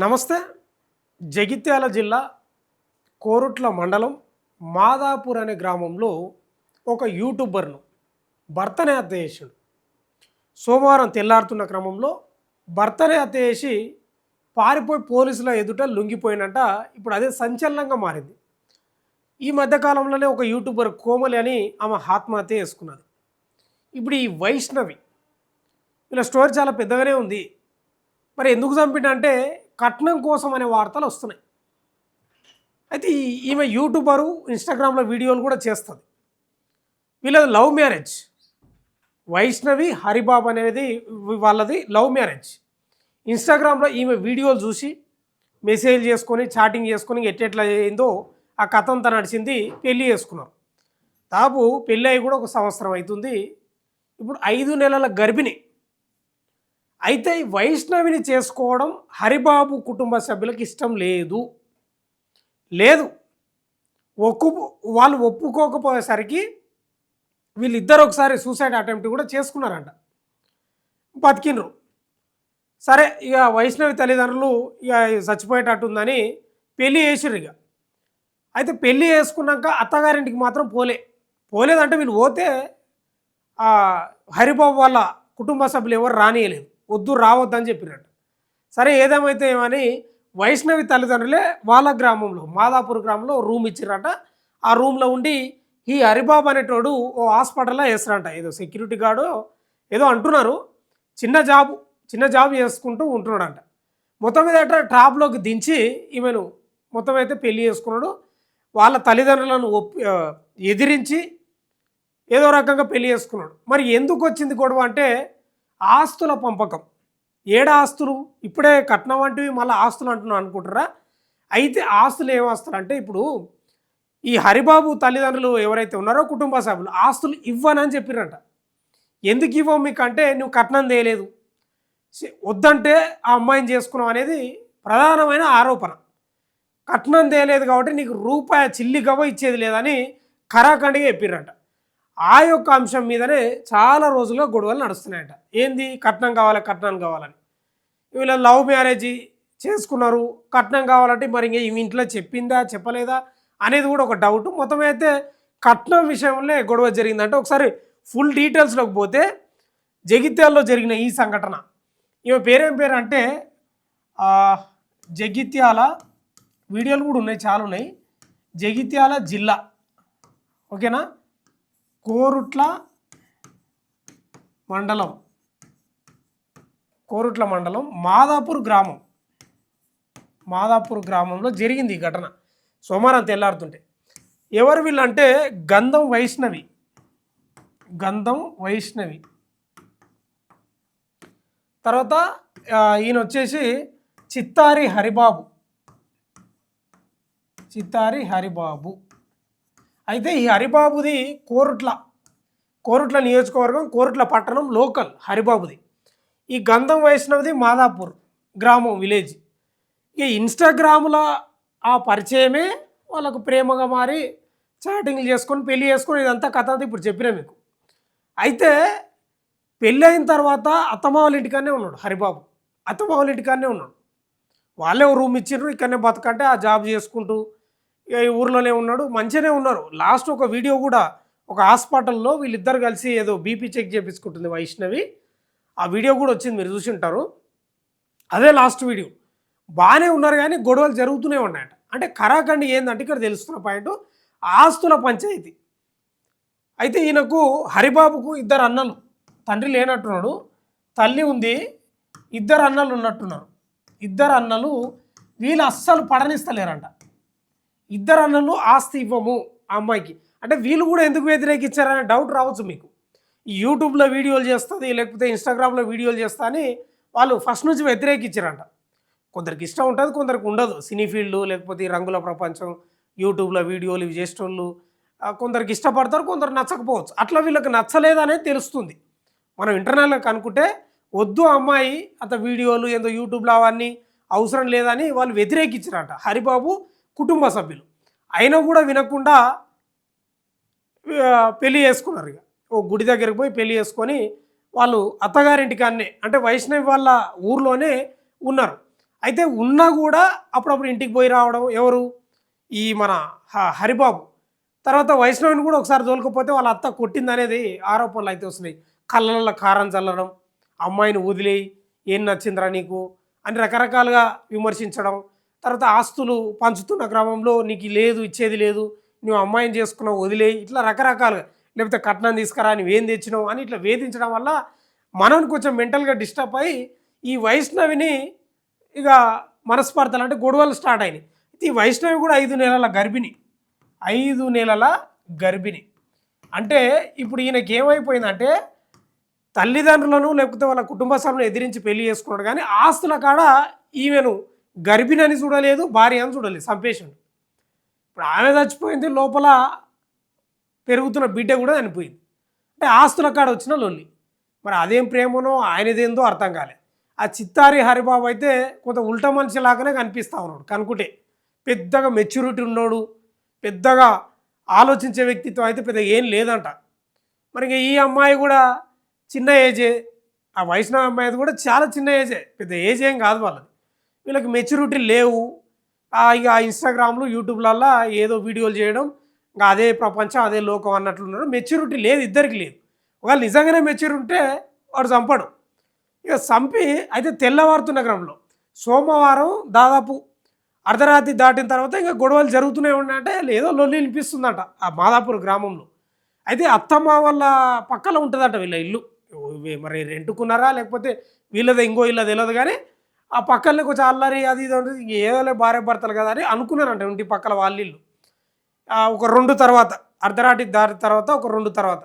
నమస్తే. జగిత్యాల జిల్లా కోరుట్ల మండలం మాదాపూర్ అనే గ్రామంలో ఒక యూట్యూబర్ను భర్తనే హత్య చేసిండు. సోమవారం తెల్లారుతున్న క్రమంలో భర్తనే హత్య చేసి పారిపోయి పోలీసుల ఎదుట లొంగిపోయినట. ఇప్పుడు అదే సంచలనంగా మారింది. ఈ మధ్యకాలంలోనే ఒక యూట్యూబర్ కోమలి అని ఆమె ఆత్మహత్య చేసుకున్నది. ఇప్పుడు ఈ వైష్ణవి వీళ్ళ స్టోరీ చాలా పెద్దగానే ఉంది. మరి ఎందుకు చంపిండంటే కట్నం కోసం అనే వార్తలు వస్తున్నాయి. అయితే ఈమె యూట్యూబరు, ఇన్స్టాగ్రామ్లో వీడియోలు కూడా చేస్తుంది. వీళ్ళది లవ్ మ్యారేజ్. వైష్ణవి హరిబాబు అనేది వాళ్ళది లవ్ మ్యారేజ్. ఇన్స్టాగ్రామ్లో ఈమె వీడియోలు చూసి మెసేజ్ చేసుకొని చాటింగ్ చేసుకొని ఎట్లా అయిందో ఆ కథ అంతా నడిచింది. పెళ్ళి చేసుకున్నారు. దాపు పెళ్ళి అయి కూడా 1 సంవత్సరం అవుతుంది. ఇప్పుడు 5 నెలల గర్భిణి. అయితే ఈ వైష్ణవిని చేసుకోవడం హరిబాబు కుటుంబ సభ్యులకు ఇష్టం లేదు. వాళ్ళు ఒప్పుకోకపోయేసరికి వీళ్ళిద్దరు ఒకసారి సూసైడ్ అటెంప్ట్ కూడా చేసుకున్నారంట. బతికినరు. సరే, ఇక వైష్ణవి తల్లిదండ్రులు ఇక చచ్చిపోయేటట్టుందని పెళ్ళి చేసిర్రు. అయితే పెళ్ళి చేసుకున్నాక అత్తగారింటికి మాత్రం పోలేదంటే వీళ్ళు పోతే హరిబాబు వాళ్ళ కుటుంబ సభ్యులు ఎవరు రానియలేదు, వద్దు రావద్దని చెప్పినట్టు. సరే, ఏదేమైతే ఏమని వైష్ణవి తల్లిదండ్రులే వాళ్ళ గ్రామంలో మాదాపూర్ గ్రామంలో రూమ్ ఇచ్చిరట. ఆ రూమ్లో ఉండి ఈ హరిబాబు అనేటోడు ఓ హాస్పిటల్లో వేస్తారంట. ఏదో సెక్యూరిటీ గార్డు ఏదో అంటున్నారు. చిన్న జాబ్ చేసుకుంటూ ఉంటున్నాడంట. మొత్తం మీద టాప్లోకి దించి ఈమెను మొత్తం అయితే పెళ్లి చేసుకున్నాడు. వాళ్ళ తల్లిదండ్రులను ఎదిరించి ఏదో రకంగా పెళ్లి చేసుకున్నాడు. మరి ఎందుకు వచ్చింది గొడవ అంటే ఆస్తుల పంపకం. ఆస్తులు ఇప్పుడే కట్నం వంటివి మళ్ళీ ఆస్తులు అంటున్నాను అనుకుంటారా? అయితే ఆస్తులు ఏం ఆస్తులు అంటే ఇప్పుడు ఈ హరిబాబు తల్లిదండ్రులు ఎవరైతే ఉన్నారో కుటుంబ సభ్యులు ఆస్తులు ఇవ్వనని చెప్పిరంట. ఎందుకు ఇవ్వవు మీకు అంటే నువ్వు కట్నం తేయలేదు, వద్దంటే ఆ అమ్మాయిని చేసుకున్నావు అనేది ప్రధానమైన ఆరోపణ. కట్నం తేయలేదు కాబట్టి నీకు రూపాయి చిల్లి గవ్వ ఇచ్చేది లేదని ఖరాఖండిగా చెప్పిరంట. ఆ యొక్క అంశం మీదనే చాలా రోజులుగా గొడవలు నడుస్తున్నాయట. ఏంది కట్నం కావాలని. వీళ్ళ లవ్ మ్యారేజ్ చేసుకున్నారు. కట్నం కావాలంటే మరి ఇంక ఈ ఇంట్లో చెప్పిందా చెప్పలేదా అనేది కూడా ఒక డౌట్. మొత్తం అయితే కట్నం విషయంలో గొడవ జరిగిందంటే ఒకసారి ఫుల్ డీటెయిల్స్లోకి పోతే జగిత్యాలలో జరిగిన ఈ సంఘటన. ఈమె పేరేం పేరు అంటే జగిత్యాల, వీడియోలు కూడా ఉన్నాయి, చాలా ఉన్నాయి. జగిత్యాల జిల్లా, ఓకేనా, కోరుట్ల మండలం మాదాపూర్ గ్రామంలో జరిగింది ఈ ఘటన. సోమవారం తెల్లారుతుంటే ఎవరు వీళ్ళంటే గంధం వైష్ణవి, తర్వాత ఈయన వచ్చేసి చిత్తారి హరిబాబు. అయితే ఈ హరిబాబుది కోరుట్ల నియోజకవర్గం, కోరుట్ల పట్టణం లోకల్ హరిబాబుది. ఈ గంధం వైష్ణవిది మాదాపూర్ గ్రామం విలేజ్. ఇక ఇన్స్టాగ్రామ్లో ఆ పరిచయమే వాళ్ళకు ప్రేమగా మారి చాటింగ్లు చేసుకొని పెళ్ళి చేసుకొని ఇదంతా కథ అంతా ఇప్పుడు చెప్పినా మీకు. అయితే పెళ్ళి అయిన తర్వాత అత్తమ్మ వాళ్ళ ఇంటికానే ఉన్నాడు హరిబాబు. వాళ్ళే రూమ్ ఇచ్చిండ్రు, ఇక్కడనే బతకంటే ఆ జాబ్ చేసుకుంటూ ఇక ఈ ఊర్లోనే ఉన్నాడు, మంచిగానే ఉన్నారు. లాస్ట్ ఒక వీడియో కూడా ఒక హాస్పిటల్లో వీళ్ళిద్దరు కలిసి ఏదో బీపీ చెక్ చేయించుకుంటుంది వైష్ణవి. ఆ వీడియో కూడా వచ్చింది, మీరు చూసి ఉంటారు. అదే లాస్ట్ వీడియో. బాగానే ఉన్నారు కానీ గొడవలు జరుగుతూనే ఉన్నాయట. అంటే కరాఖండి ఏంటంటే ఇక్కడ తెలుస్తున్న పాయింట్ ఆస్తుల పంచాయతీ. అయితే ఈయనకు హరిబాబుకు 2 అన్నలు, తండ్రి లేనట్టున్నాడు, తల్లి ఉంది, 2 అన్నలు ఉన్నట్టున్నారు. 2 అన్నలు వీళ్ళు అస్సలు పడనిస్తలేరంట. 2 అన్నలు ఆస్తి ఇవ్వము ఆ అమ్మాయికి అంటే వీళ్ళు కూడా ఎందుకు వ్యతిరేకించారనే డౌట్ రావచ్చు మీకు. ఈ యూట్యూబ్లో వీడియోలు చేస్తుంది లేకపోతే ఇన్స్టాగ్రామ్లో వీడియోలు చేస్తా అని వాళ్ళు ఫస్ట్ నుంచి వ్యతిరేకించారంట. కొందరికి ఇష్టం ఉంటుంది, కొందరికి ఉండదు. సినీ ఫీల్డ్ లేకపోతే ఈ రంగుల ప్రపంచం, యూట్యూబ్లో వీడియోలు ఇవి చేసేటోళ్ళు కొందరికి ఇష్టపడతారు, కొందరు నచ్చకపోవచ్చు. అట్లా వీళ్ళకి నచ్చలేదనేది తెలుస్తుంది. మనం ఇంటర్నల్గా కనుక్కుంటే వద్దు అమ్మాయి అంత వీడియోలు ఏందో యూట్యూబ్లో అవన్నీ అవసరం లేదని వాళ్ళు వ్యతిరేకించారంట హరిబాబు కుటుంబ సభ్యులు. అయినా కూడా వినకుండా పెళ్ళి చేసుకున్నారు. ఇక ఓ గుడి దగ్గరికి పోయి పెళ్ళి చేసుకొని వాళ్ళు అత్తగారింటికాన్నే అంటే వైష్ణవి వాళ్ళ ఊర్లోనే ఉన్నారు. అయితే ఉన్నా కూడా అప్పుడప్పుడు ఇంటికి పోయి రావడం ఎవరు ఈ మన హరిబాబు. తర్వాత వైష్ణవిని కూడా ఒకసారి తోలుకపోతే వాళ్ళ అత్త కొట్టిందనేది ఆరోపణలు అయితే వస్తున్నాయి. కళ్ళల్లో కారం చల్లడం, అమ్మాయిని వదిలేయి, ఏం నచ్చిందిరా నీకు అని రకరకాలుగా విమర్శించడం. తర్వాత ఆస్తులు పంచుతున్న క్రమంలో నీకు లేదు, ఇచ్చేది లేదు, నువ్వు అమ్మాయిని చేసుకున్నావు వదిలేయి, ఇట్లా రకరకాలుగా, లేకపోతే కట్నం తీసుకురా నువ్వేం తెచ్చినావు అని ఇట్లా వేధించడం వల్ల మనం కొంచెం మెంటల్గా డిస్టర్బ్ అయ్యి ఈ వైష్ణవిని ఇక మనస్పర్ధలు అంటే గొడవలు స్టార్ట్ అయినాయి. ఈ వైష్ణవి కూడా 5 నెలల గర్భిణి, 5 నెలల గర్భిణి. అంటే ఇప్పుడు ఈయనకి ఏమైపోయిందంటే తల్లిదండ్రులను లేకపోతే వాళ్ళ కుటుంబ సభ్యులను ఎదిరించి పెళ్లి చేసుకున్నాడు, కానీ ఆస్తుల కాడ ఈమెను గర్భిణి అని చూడలేదు, భార్య అని చూడలేదు, చంపేసిండు. ఇప్పుడు ఆమె చచ్చిపోయింది, లోపల పెరుగుతున్న బిడ్డ కూడా చనిపోయింది. అంటే ఆస్తుల కాడ వచ్చిన లొల్లి. మరి అదేం ప్రేమనో ఆయనదేందో అర్థం కాలే. ఆ చిత్తారి హరిబాబు అయితే కొంత ఉల్టా మనిషి లాగానే కనిపిస్తూ ఉన్నాడు కనుకుంటే. పెద్దగా మెచ్యూరిటీ ఉన్నాడు, పెద్దగా ఆలోచించే వ్యక్తిత్వం అయితే పెద్ద ఏం లేదంట. మరి ఈ అమ్మాయి కూడా చిన్న ఏజే, ఆ వైష్ణవ అమ్మాయి కూడా చాలా చిన్న ఏజే, పెద్ద ఏజ్ ఏం కాదు వాళ్ళది. వీళ్ళకి మెచ్యూరిటీ లేవు. ఇక ఇన్స్టాగ్రామ్లు యూట్యూబ్లల్లో ఏదో వీడియోలు చేయడం, ఇంకా అదే ప్రపంచం అదే లోకం అన్నట్లున్నారు. మెచ్యూరిటీ లేదు, ఇద్దరికి లేదు. ఒకవేళ నిజంగానే మెచ్యూరిటీ ఉంటే వాడు చంపడు. ఇక చంపి అయితే తెల్లవారుతున్న క్రమంలో సోమవారం దాదాపు అర్ధరాత్రి దాటిన తర్వాత ఇంకా గొడవలు జరుగుతూనే ఉన్నాయంటే ఏదో లొల్లి వినిపిస్తుందంట ఆ మాదాపూర్ గ్రామంలో. అయితే అత్తమ్మ వాళ్ళ పక్కన ఉంటుందంట వీళ్ళ ఇల్లు. మరి రెంటుకున్నారా లేకపోతే వీళ్ళదే ఇంకో ఇల్లు తెలియదు, కానీ ఆ పక్కనే కొంచెం అల్లరి అది ఇది ఉంటుంది. ఏదో భార్య భర్తలు కదా అని అనుకున్నారంట ఇంటి పక్కల వాళ్ళ ఇల్లు. ఒక 2 తర్వాత అర్ధరాత్రి దాటి తర్వాత ఒక 2 తర్వాత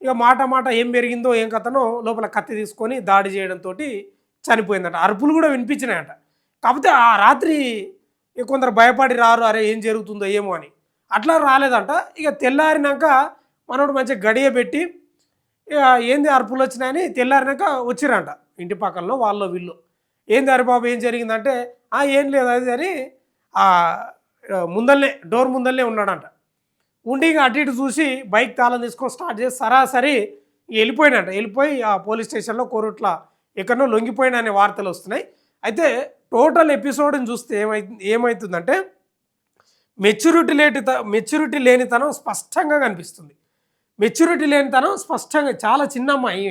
ఇక మాట ఏం పెరిగిందో ఏం కథనో లోపల కత్తి తీసుకొని దాడి చేయడంతో చనిపోయిందట. అరుపులు కూడా వినిపించినాయట. కాకపోతే ఆ రాత్రి కొందరు భయపడి రారు, అరే ఏం జరుగుతుందో ఏమో అని, అట్లా రాలేదంట. ఇక తెల్లారినాక మనోడు మంచిగా గడియ పెట్టి ఇక ఏంది అరుపులు వచ్చినాయని తెల్లారినాక వచ్చిరంట ఇంటి పక్కనలో వాళ్ళు వీళ్ళు. ఏంది హరిబాబు ఏం జరిగిందంటే ఏం లేదు అది అని ముందల్నే డోర్ ముందల్నే ఉన్నాడంట. ఉండి ఇక అటు ఇటు చూసి బైక్ తాళం తీసుకొని స్టార్ట్ చేసి సరాసరి వెళ్ళిపోయినట్ట. వెళ్ళిపోయి ఆ పోలీస్ స్టేషన్లో కోరుట్ల ఎక్కడనో లొంగిపోయిన అనే వార్తలు వస్తున్నాయి. అయితే టోటల్ ఎపిసోడ్ని చూస్తే ఏమవుతుందంటే మెచ్యూరిటీ లేనితనం స్పష్టంగా కనిపిస్తుంది. మెచ్యూరిటీ లేనితనం స్పష్టంగా, చాలా చిన్న అమ్మాయి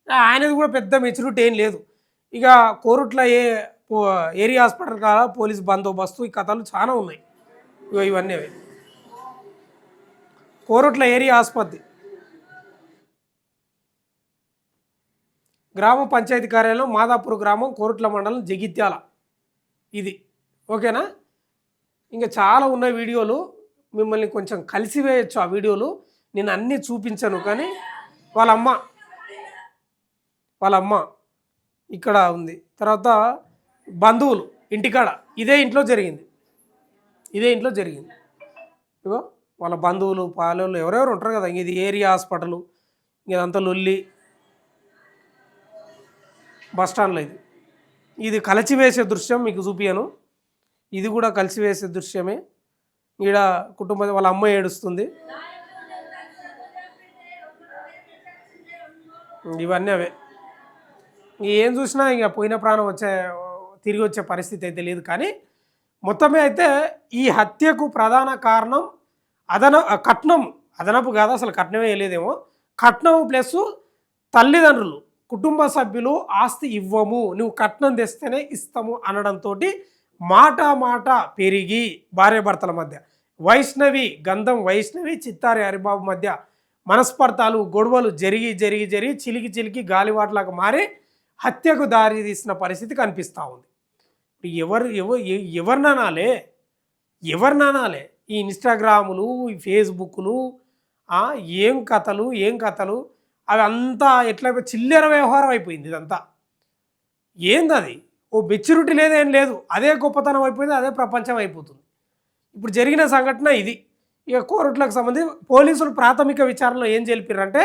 ఆయనది కూడా పెద్ద మెచ్యూరిటీ ఏం లేదు. ఇక కోరుట్ల ఏరియా హాస్పిటల్ కాడ పోలీస్ బందోబస్తు ఈ కథలు చాలా ఉన్నాయి. ఇవన్నీ కోరుట్ల ఏరియా ఆసుపత్రి గ్రామ పంచాయతీ కార్యాలయం మాదాపూర్ గ్రామం కోరుట్ల మండలం జగిత్యాల. ఇది ఓకేనా. ఇంకా చాలా ఉన్న వీడియోలు మిమ్మల్ని కొంచెం కలిసివేయచ్చు. ఆ వీడియోలు నేను అన్నీ చూపించను, కానీ వాళ్ళ అమ్మ ఇక్కడ ఉంది. తర్వాత బంధువులు ఇంటికాడ ఇదే ఇంట్లో జరిగింది. ఇగో వాళ్ళ బంధువులు పాలెళ్ళు ఎవరెవరు ఉంటారు కదా. ఇది ఏరియా హాస్పిటల్, ఇదంతా లొల్లి బస్టాండ్లో. ఇది కలిసివేసే దృశ్యం మీకు చూపియను. ఇది కూడా కలిసివేసే దృశ్యమే. ఈడ కుటుంబం వాళ్ళ అమ్మ ఏడుస్తుంది. ఇవన్నీ అవే. ఏం చూసినా ఇక పోయిన ప్రాణం తిరిగి వచ్చే పరిస్థితి అయితే లేదు. కానీ మొత్తమే అయితే ఈ హత్యకు ప్రధాన కారణం కట్నం, అదనపు కాదు అసలు కట్నమే లేదేమో, కట్నం ప్లస్ తల్లిదండ్రులు కుటుంబ సభ్యులు ఆస్తి ఇవ్వము, నువ్వు కట్నం తెస్తేనే ఇస్తాము అనడంతో మాట పెరిగి భార్యాభర్తల మధ్య గంధం వైష్ణవి చిత్తారి హరిబాబు మధ్య మనస్పర్ధాలు గొడవలు జరిగి చిలికి గాలివాటలాగా మారి హత్యకు దారి తీసిన పరిస్థితి కనిపిస్తూ ఉంది. ఎవరినానాలే ఈ ఇన్స్టాగ్రాములు, ఈ ఫేస్బుక్లు, ఏం కథలు అవి అంతా ఎట్లా చిల్లర వ్యవహారం అయిపోయింది ఇదంతా. ఏందది? ఓ మెచ్యూరిటీ లేదేం లేదు, అదే గొప్పతనం అయిపోయింది, అదే ప్రపంచం అయిపోతుంది. ఇప్పుడు జరిగిన సంఘటన ఇది. ఇక కోరుట్లకు సంబంధించి పోలీసులు ప్రాథమిక విచారణలో ఏం తెలిపారంటే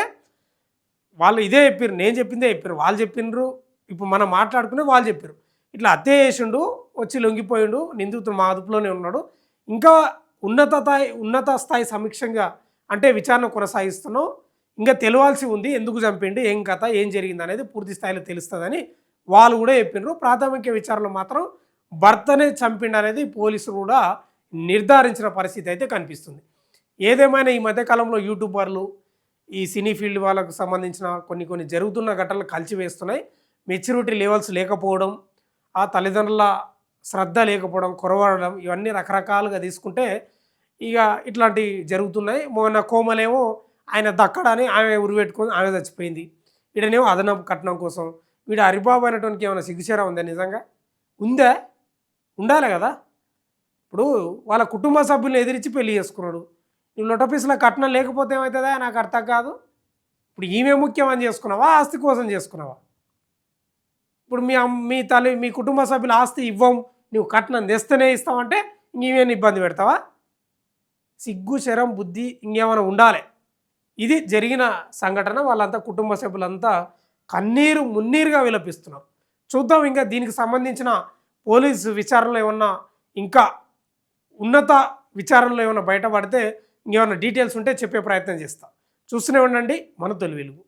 వాళ్ళు ఇదే చెప్పారు, నేను చెప్పిందే చెప్పారు, వాళ్ళు చెప్పిండ్రు, ఇప్పుడు మనం మాట్లాడుకునే వాళ్ళు చెప్పారు. ఇట్లా హత్య చేసిండు, వచ్చి లొంగిపోయిండు, నిందితుడు మా అదుపులోనే ఉన్నాడు, ఇంకా ఉన్నత స్థాయి సమీక్షంగా అంటే విచారణ కొనసాగిస్తున్నాం, ఇంకా తెలియాల్సి ఉంది ఎందుకు చంపిండు, ఏం కథ, ఏం జరిగింది అనేది పూర్తి స్థాయిలో తెలుస్తుందని వాళ్ళు కూడా చెప్పిండ్రు. ప్రాథమిక విచారణలో మాత్రం భర్తనే చంపిండనేది పోలీసులు కూడా నిర్ధారించిన పరిస్థితి అయితే కనిపిస్తుంది. ఏదేమైనా ఈ మధ్యకాలంలో యూట్యూబర్లు ఈ సినీ ఫీల్డ్ వాళ్ళకు సంబంధించిన కొన్ని జరుగుతున్న ఘటనలు కలిచివేస్తున్నాయి. మెచ్యూరిటీ లెవెల్స్ లేకపోవడం, ఆ తల్లిదండ్రుల శ్రద్ధ లేకపోవడం, కొరవడడం ఇవన్నీ రకరకాలుగా తీసుకుంటే ఇక ఇట్లాంటివి జరుగుతున్నాయి. మొన్న కోమలేమో ఆయన దక్కడని ఆమె ఉరిపెట్టుకొని ఆమె చచ్చిపోయింది. ఈడనేమో అదనపు కట్నం కోసం. వీడు హరిబాబు అనేటోనికి ఏమైనా సిగ్గుచేరా ఉందా? నిజంగా ఉందా? ఉండాలి కదా. ఇప్పుడు వాళ్ళ కుటుంబ సభ్యులను ఎదిరించి పెళ్లి చేసుకున్నాడు. నువ్వు లొటపీసులో కట్నం లేకపోతే ఏమవుతుందా? నాకు అర్థం కాదు. ఇప్పుడు ఈమె ముఖ్యమని చేసుకున్నావా, ఆస్తి కోసం చేసుకున్నావా? ఇప్పుడు మీ కుటుంబ సభ్యుల ఆస్తి ఇవ్వం, నువ్వు కట్నం తెస్తేనే ఇస్తావంటే ఇంకేమైనా ఇబ్బంది పెడతావా? సిగ్గు, శరం, బుద్ధి ఇంకేమైనా ఉండాలి. ఇది జరిగిన సంఘటన. వాళ్ళంతా కుటుంబ సభ్యులంతా కన్నీరు మున్నీరుగా విలపిస్తున్నారు. చూద్దాం ఇంకా దీనికి సంబంధించిన పోలీసు విచారణలో ఏమన్నా ఇంకా ఉన్నత విచారణలో ఏమైనా బయటపడితే ఇంకేమైనా డీటెయిల్స్ ఉంటే చెప్పే ప్రయత్నం చేస్తా. చూస్తూనే ఉండండి మన తొలి వెలుగు.